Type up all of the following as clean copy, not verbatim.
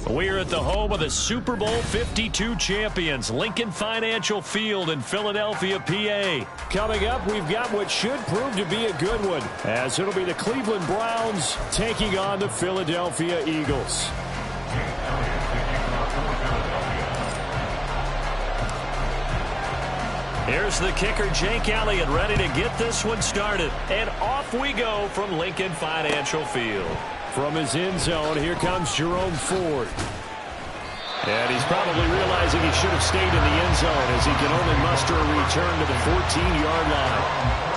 We're at the home of the Super Bowl 52 champions, Lincoln Financial Field in Philadelphia, PA. Coming up, we've got what should prove to be a good one, as it'll be the Cleveland Browns taking on the Philadelphia Eagles. Here's the kicker, Jake Elliott, ready to get this one started. And off we go from Lincoln Financial Field. From his end zone, here comes Jerome Ford. And he's probably realizing he should have stayed in the end zone as he can only muster a return to the 14-yard line.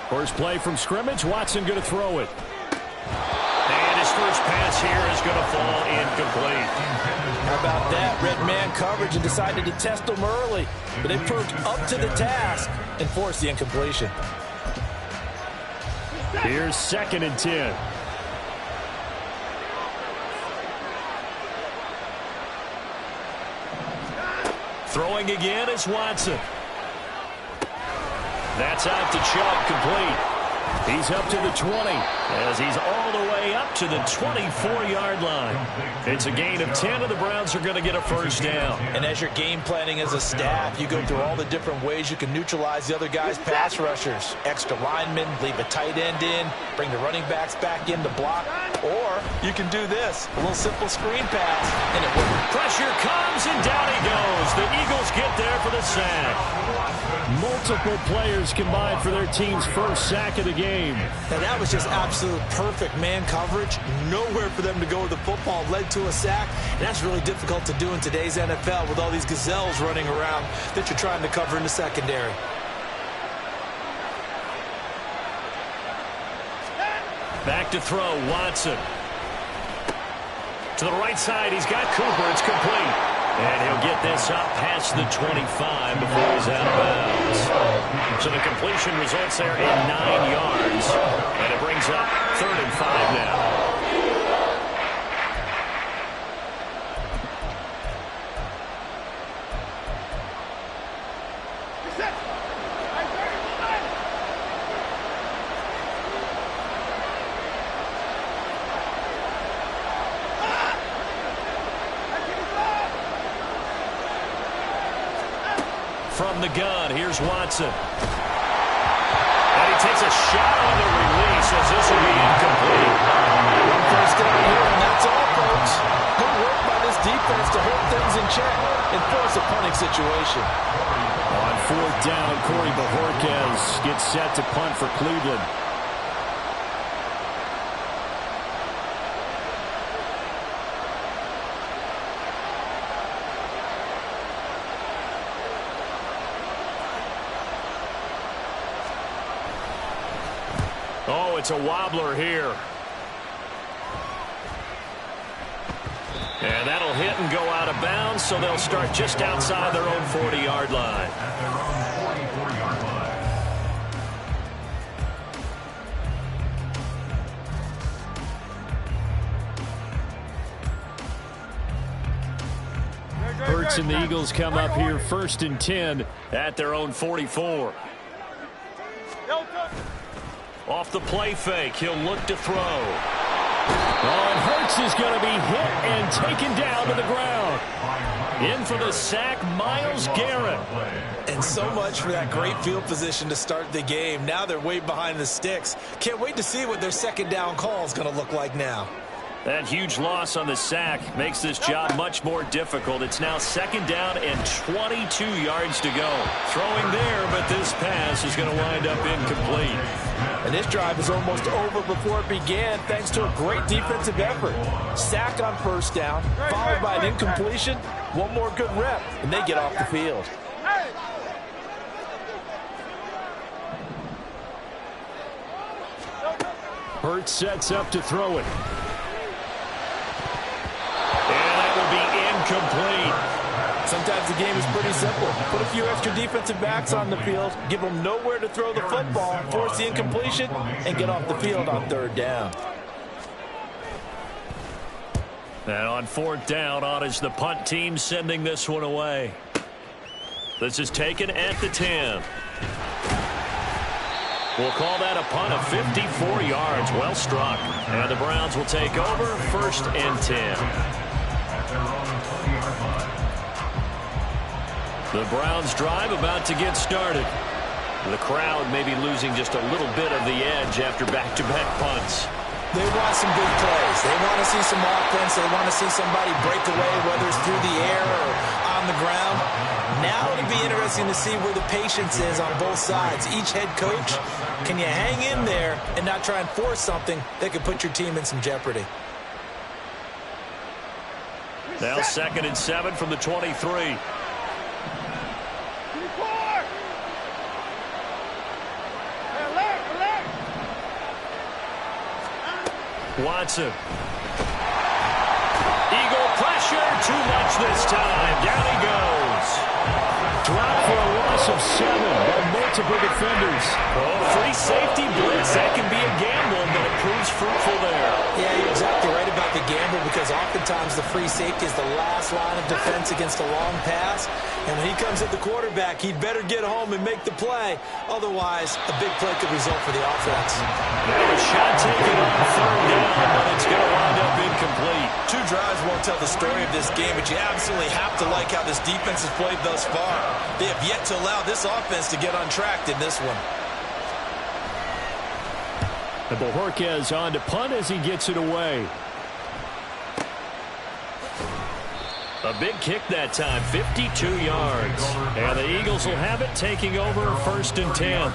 First play from scrimmage, Watson going to throw it. And his first pass here is going to fall incomplete. How about that? Red man coverage and decided to test them early. But they proved up to the task and forced the incompletion. Here's 2nd and 10. Throwing again is Watson. That's out to Chubb, complete. He's up to the 20 as he's all the way up to the 24-yard line. It's a gain of 10, and the Browns are going to get a first down. And as you're game planning as a staff, you go through all the different ways you can neutralize the other guy's pass rushers. Extra linemen, leave a tight end in, bring the running backs back in to block. Or you can do this, a little simple screen pass, and it works. Pressure comes, and down he goes. The Eagles get there for the sack. Multiple players combined for their team's first sack of the game. Now that was just absolute perfect man coverage. Nowhere for them to go with the football. Led to a sack. And that's really difficult to do in today's NFL with all these gazelles running around that you're trying to cover in the secondary. Back to throw, Watson. To the right side, he's got Cooper. It's complete. And he'll get this up past the 25 before he's out of bounds. So the completion results there in 9 yards. And it brings up 3rd and 5 now. From the gun, here's Watson. And he takes a shot on the release as this will be incomplete. One first down here, and that's all, folks. Good work by this defense to hold things in check and force a punting situation. On 4th down, Corey Bojorquez gets set to punt for Cleveland. Oh, it's a wobbler here. And that'll hit and go out of bounds, so they'll start just outside their own 40-yard line. Hurts and the Eagles come up here 1st and 10 at their own 44. Off the play fake, he'll look to throw. Oh, and Hurts is going to be hit and taken down to the ground. In for the sack, Myles Garrett. And so much for that great field position to start the game. Now they're way behind the sticks. Can't wait to see what their 2nd down call is going to look like now. That huge loss on the sack makes this job much more difficult. It's now 2nd down and 22 yards to go. Throwing there, but this pass is going to wind up incomplete. And this drive is almost over before it began thanks to a great defensive effort. Sack on 1st down, followed by an incompletion. One more good rep, and they get off the field. Hurts sets up to throw it. And that will be incomplete. Sometimes the game is pretty simple. Put a few extra defensive backs on the field, give them nowhere to throw the football, force the incompletion, and get off the field on 3rd down. And on 4th down, on is the punt team sending this one away. This is taken at the 10. We'll call that a punt of 54 yards. Well struck. And the Browns will take over 1st and 10. The Browns drive about to get started. The crowd may be losing just a little bit of the edge after back-to-back punts. They want some big plays. They want to see some offense. They want to see somebody break away, whether it's through the air or on the ground. Now it'll be interesting to see where the patience is on both sides. Each head coach, can you hang in there and not try and force something that could put your team in some jeopardy? Now 2nd and 7 from the 23. Watson. Eagle pressure, too much this time. Down he goes. Drop for a loss of 7 by multiple defenders. Oh, free safety blitz. That can be a gamble, but it proves fruitful there. Yeah, you're exactly right about the gamble because oftentimes the free safety is the last line of defense against a long pass. And when he comes at the quarterback, he'd better get home and make the play. Otherwise, a big play could result for the offense. Now a shot taken on 3rd down, but it's going to wind up incomplete. 2 drives won't tell the story of this game, but you absolutely have to like how this defense has played thus far. They have yet to allow this offense to get untracked in this one. And Bojorquez on to punt as he gets it away. A big kick that time, 52 yards. And the Eagles will have it, taking over 1st and 10.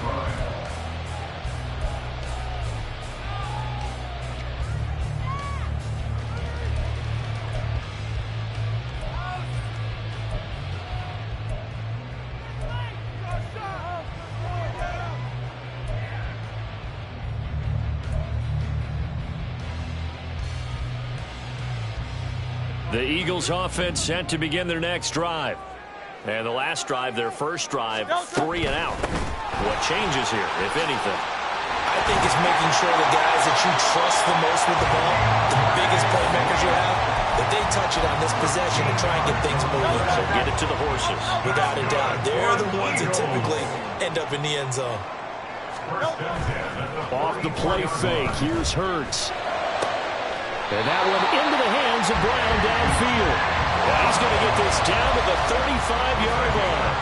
The Eagles offense set to begin their next drive. And the last drive, their first drive, 3 and out. What changes here, if anything? I think it's making sure the guys that you trust the most with the ball, the biggest playmakers you have, that they touch it on this possession and try and get things moving. So get it to the horses. Without a doubt. They're the ones that typically end up in the end zone. Off the play fake, here's Hurts. And that one into the hands of Brown downfield. He's going to get this down to the 35-yard line.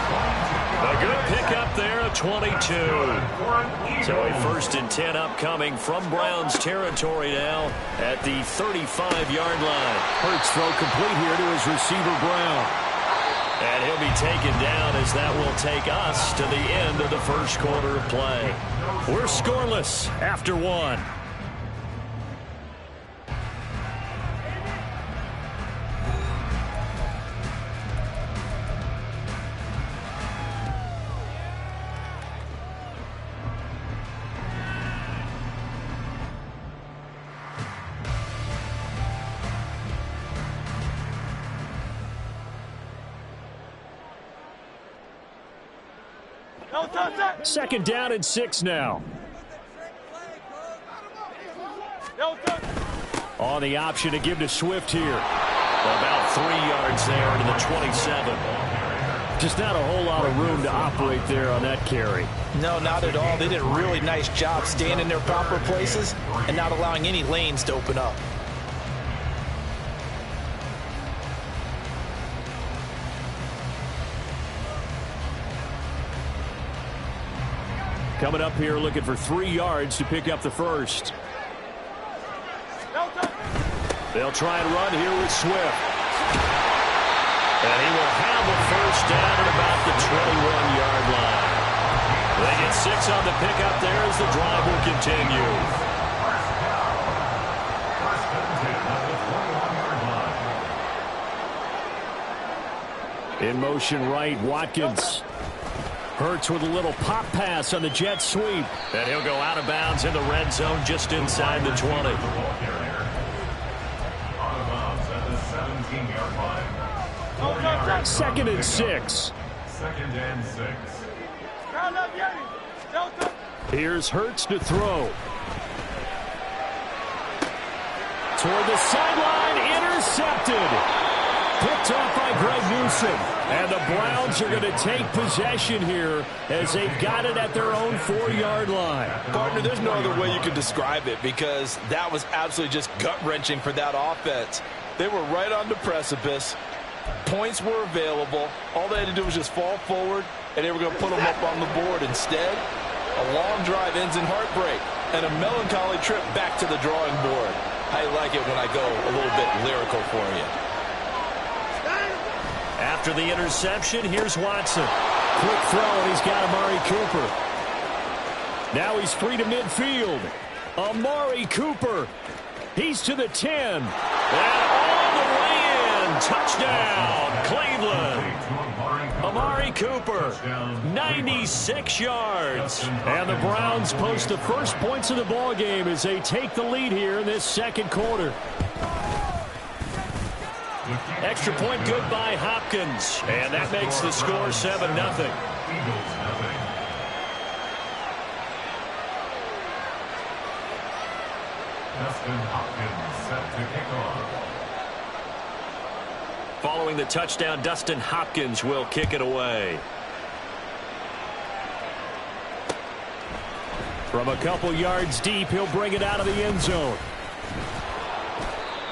A good pickup there at 22. So a 1st and 10 upcoming from Brown's territory now at the 35-yard line. Hurts throw complete here to his receiver, Brown. And he'll be taken down as that will take us to the end of the first quarter of play. We're scoreless after 1. Second down and 6 now. On the option to give to Swift here. About 3 yards there to the 27. Just not a whole lot of room to operate there on that carry. No, not at all. They did a really nice job staying in their proper places and not allowing any lanes to open up. Coming up here looking for 3 yards to pick up the first. They'll try and run here with Swift. And he will have a first down at about the 21-yard line. They get 6 on the pickup there as the drive will continue. In motion right, Watkins. Hurts with a little pop pass on the jet sweep. And he'll go out of bounds in the red zone just inside the 20. Second and 6. Second and 6. Here's Hurts to throw. Toward the sideline, intercepted. Picked off by Greg Newsom. And the Browns are going to take possession here as they've got it at their own 4-yard line. Gardner, there's no other way you could describe it because that was absolutely just gut-wrenching for that offense. They were right on the precipice. Points were available. All they had to do was just fall forward, and they were going to put them up on the board. Instead, a long drive ends in heartbreak and a melancholy trip back to the drawing board. I like it when I go a little bit lyrical for you. After the interception, here's Watson. Quick throw, and he's got Amari Cooper. Now he's free to midfield. Amari Cooper. He's to the 10. And all the way in. Touchdown, Cleveland. Amari Cooper, 96 yards. And the Browns post the first points of the ballgame as they take the lead here in this second quarter. Extra point good by Hopkins. And that makes the score 7-0. Dustin Hopkins set to kick off. Following the touchdown, Dustin Hopkins will kick it away. From a couple yards deep, he'll bring it out of the end zone.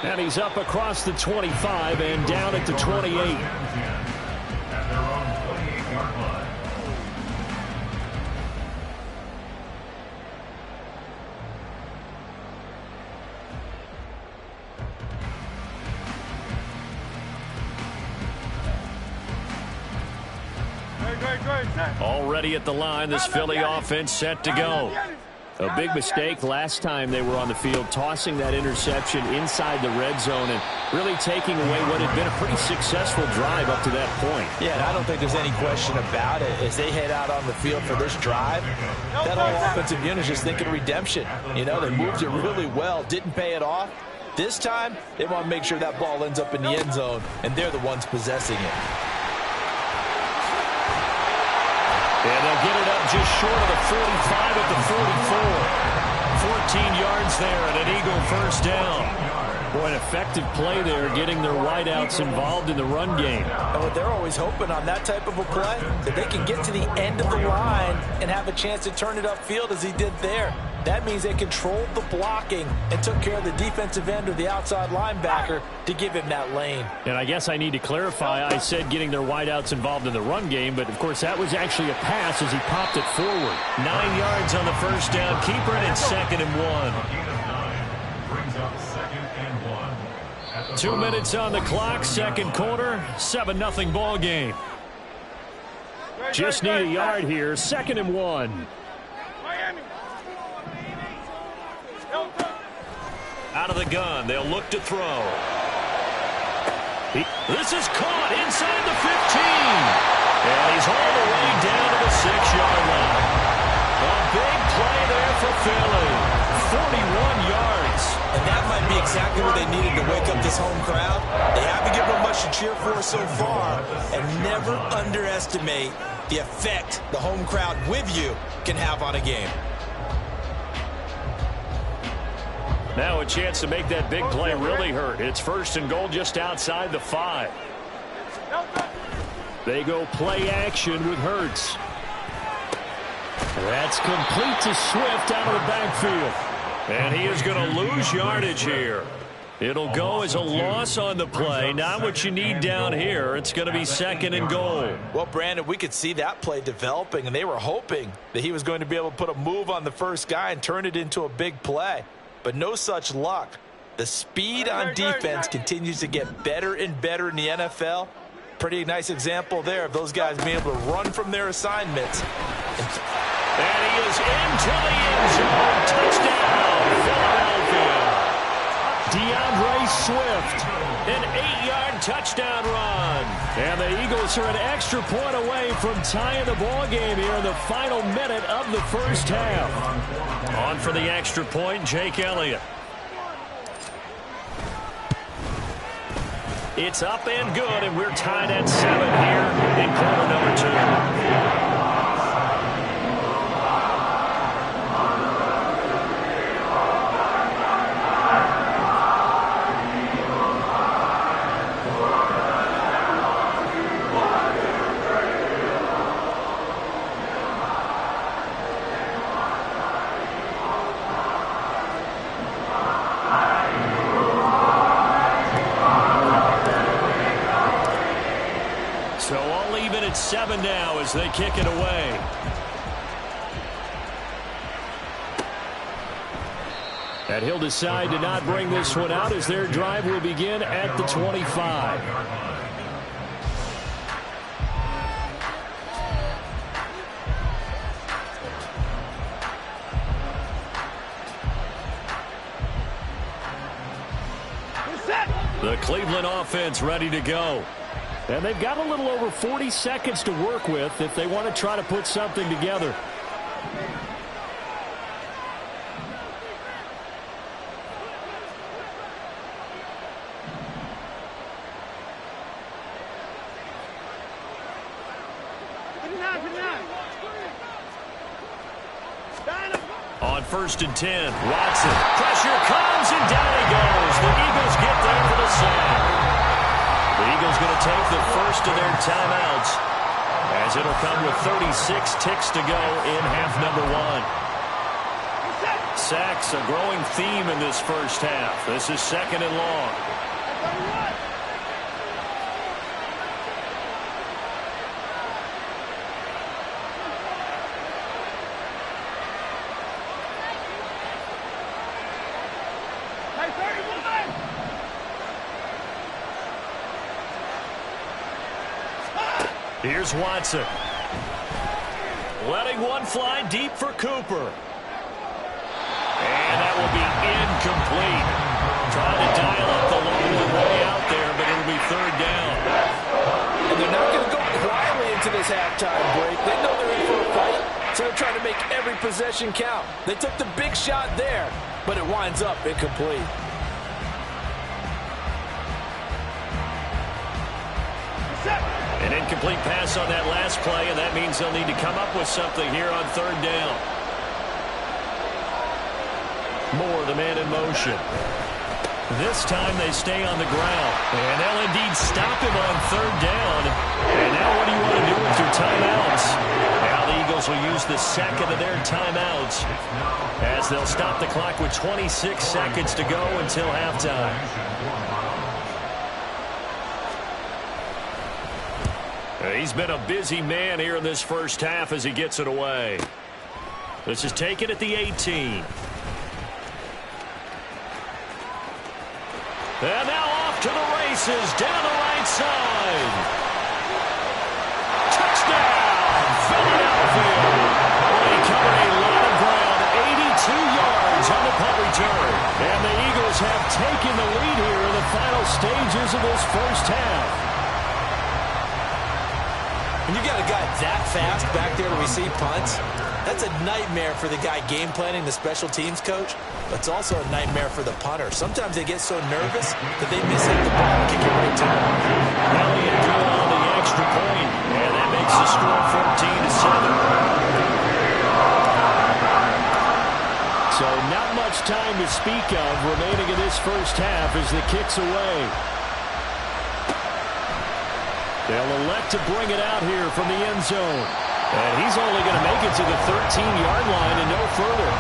And he's up across the 25 and down at the 28. At their own 28-yard line. Already at the line, this Philly offense set to go. A big mistake last time they were on the field, tossing that interception inside the red zone and really taking away what had been a pretty successful drive up to that point. Yeah, and I don't think there's any question about it. As they head out on the field for this drive, that whole offensive unit is just thinking redemption. You know, they moved it really well, didn't pay it off. This time, they want to make sure that ball ends up in the end zone, and they're the ones possessing it. And they'll get it up just short of the 45 at the 44. 14 yards there and an Eagle first down. Boy, an effective play there, getting their wideouts involved in the run game. And what they're always hoping on that type of a play, that they can get to the end of the line and have a chance to turn it upfield as he did there. That means they controlled the blocking and took care of the defensive end or the outside linebacker to give him that lane. And I guess I need to clarify, I said getting their wideouts involved in the run game, but of course that was actually a pass as he popped it forward. 9 yards on the first down. Keeper and it's 2nd and 1. 2 minutes on the clock, second quarter, 7-0 ball game. Just need a yard here, 2nd and 1. Out of the gun, they'll look to throw. This is caught inside the 15. And he's all the way down to the 6-yard line. A big play there for Philly. 41 yards. And that might be exactly what they needed to wake up this home crowd. They haven't given them much to cheer for so far. And never underestimate the effect the home crowd with you can have on a game. Now a chance to make that big play really hurt. It's 1st and goal just outside the 5. They go play action with Hurts. That's complete to Swift out of the backfield. And he is going to lose yardage here. It'll go as a loss on the play. Not what you need down here. It's going to be 2nd and goal. Well, Brandon, we could see that play developing, and they were hoping that he was going to be able to put a move on the first guy and turn it into a big play. But no such luck. The speed on defense continues to get better and better in the NFL. Pretty nice example there of those guys being able to run from their assignments. And he is into the end zone. Touchdown, Philadelphia. DeAndre Swift, an 8-yard touchdown run. And the Eagles are an extra point away from tying the ball game here in the final minute of the first half. On for the extra point, Jake Elliott. It's up and good, and we're tied at 7 here in quarter number 2. So all even at 7 now as they kick it away. And he'll decide to not bring this one out as their drive will begin at the 25. The Cleveland offense ready to go. And they've got a little over 40 seconds to work with if they want to try to put something together. On 1st and 10, Watson. Pressure comes and down he goes. The Eagles get there for the sack. The Eagles going to take the first of their timeouts as it'll come with 36 ticks to go in half number 1. Sacks a growing theme in this first half. This is 2nd and long. Here's Watson. Letting one fly deep for Cooper. And that will be incomplete. Trying to dial up the long way out there, but it'll be 3rd down. And they're not going to go quietly into this halftime break. They know they're in for a fight, so they're trying to make every possession count. They took the big shot there, but it winds up incomplete. An incomplete pass on that last play, and that means they'll need to come up with something here on 3rd down. Moore, the man in motion. This time they stay on the ground, and they'll indeed stop him on 3rd down. And now what do you want to do with your timeouts? Now the Eagles will use the second of their timeouts as they'll stop the clock with 26 seconds to go until halftime. He's been a busy man here in this first half as he gets it away. This is taken at the 18. And now off to the races down the right side. Touchdown, Philadelphia. Well, he covered a lot of ground, 82 yards on the punt return. And the Eagles have taken the lead here in the final stages of this first half. When you got a guy that fast back there to receive punts, that's a nightmare for the guy game planning, the special teams coach. But it's also a nightmare for the punter. Sometimes they get so nervous that they miss the ball and kick it right to him. Elliott drew on the extra point, and that makes the score 14-7. So not much time to speak of remaining in this first half as the kick's away. They'll elect to bring it out here from the end zone. And he's only going to make it to the 13-yard line and no further.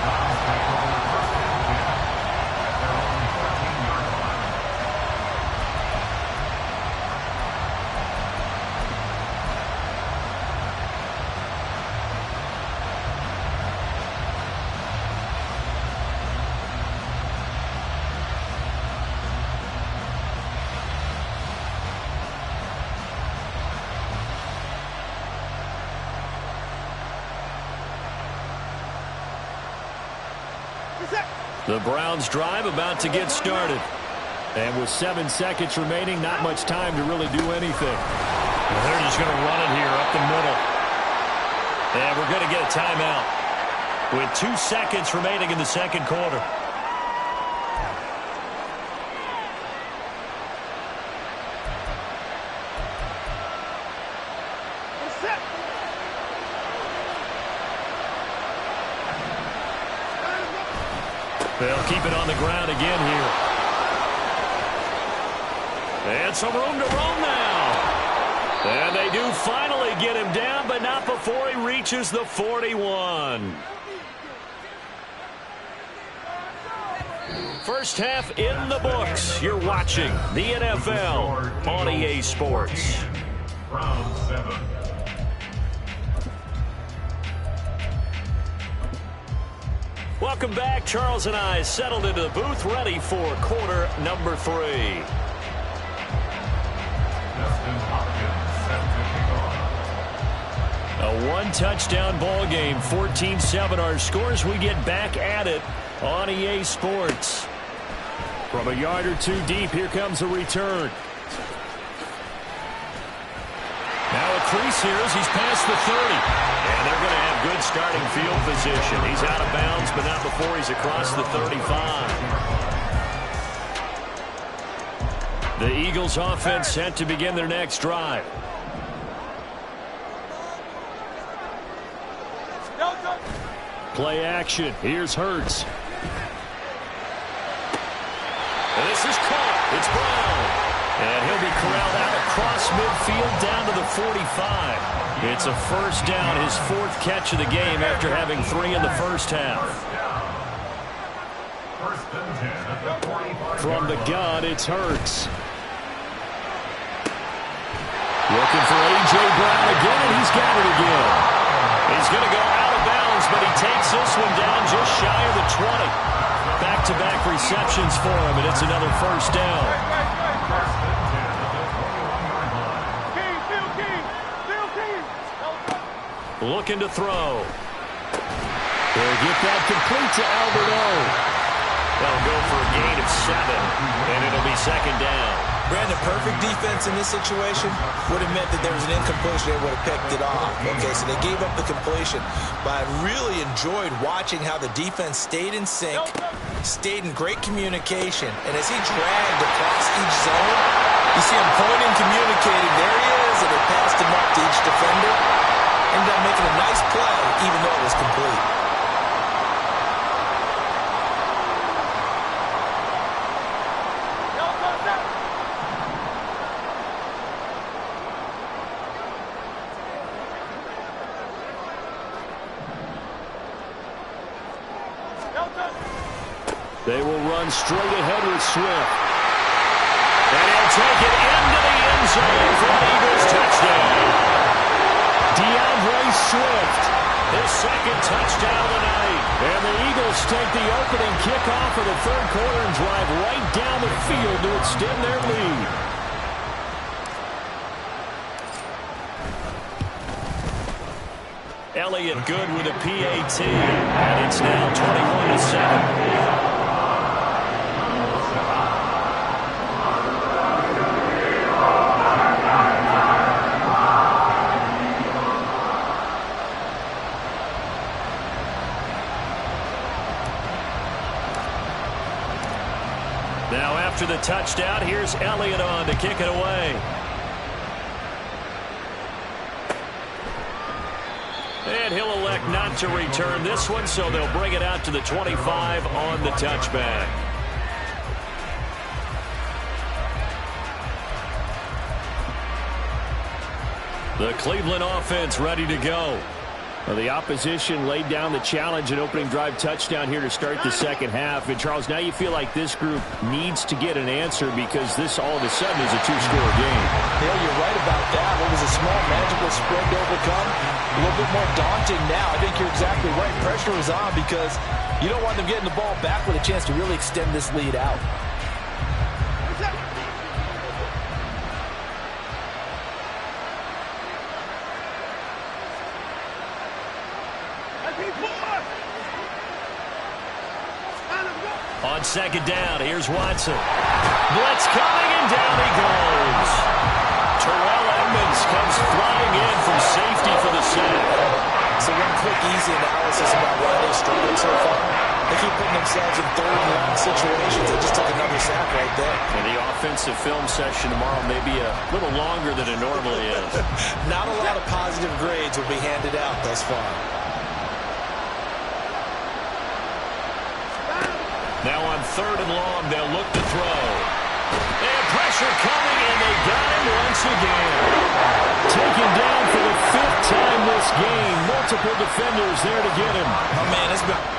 The Browns drive about to get started. And with 7 seconds remaining, not much time to really do anything. Well, they're just going to run it here up the middle. And we're going to get a timeout with 2 seconds remaining in the second quarter. They'll keep it on the ground again here. And some room to roam now. And they do finally get him down, but not before he reaches the 41. First half in the books. You're watching the NFL on EA Sports. Round 7. Welcome back. Charles and I settled into the booth, ready for quarter number 3. A one-touchdown ball game, 14-7 our scores. We get back at it on EA Sports. From a yard or two deep, here comes a return. Now a crease here as he's past the 30. And they're going to have good starting field position. He's out of bounds, but not before he's across the 35. The Eagles offense set to begin their next drive. Play action. Here's Hurts. And this is caught. It's Brown. And he'll be corralled out across midfield down to the 45. It's a first down, his 4th catch of the game after having 3 in the first half. From the gun, it's Hurts. Looking for A.J. Brown again, and he's got it again. He's going to go out of bounds, but he takes this one down just shy of the 20. Back-to-back receptions for him, and it's another first down. Looking to throw. They'll get that complete to Albert O. They'll go for a gain of 7, and it'll be second down. Brandon, perfect defense in this situation would have meant that there was an incompletion. They would have picked it off. Okay, so they gave up the completion. But I really enjoyed watching how the defense stayed in sync, stayed in great communication. And as he dragged across each zone, you see him pointing, communicating. There he is, and they passed him up to each defender. Ended up making a nice play, even though it was complete. They will run straight ahead with Swift. And he'll take it into the end zone for an Eagles touchdown. DeAndre Swift, his 2nd touchdown of the night. And the Eagles take the opening kickoff of the 3rd quarter and drive right down the field to extend their lead. Elliott good with a PAT, and it's now 21-7. Now after the touchdown, here's Elliott on to kick it away. And he'll elect not to return this one, so they'll bring it out to the 25 on the touchback. The Cleveland offense ready to go. Well, the opposition laid down the challenge and opening drive touchdown here to start the second half. And, Charles, now you feel like this group needs to get an answer because this all of a sudden is a 2-score game. Yeah, you're right about that. What was a small magical spread to overcome? A little bit more daunting now. I think you're exactly right. Pressure is on because you don't want them getting the ball back with a chance to really extend this lead out. On second down, here's Watson. Blitz coming, and down he goes. Terrell Edmonds comes flying in from safety for the sack. So one quick, easy analysis about why they struggled so far. They keep putting themselves in third and long situations. They just took another sack right there. And the offensive film session tomorrow may be a little longer than it normally is. Not a lot of positive grades will be handed out thus far. Now on third and long, they'll look to throw. And pressure coming, and they got him once again. Taken down for the 5th time this game. Multiple defenders there to get him. Oh, man, it's been...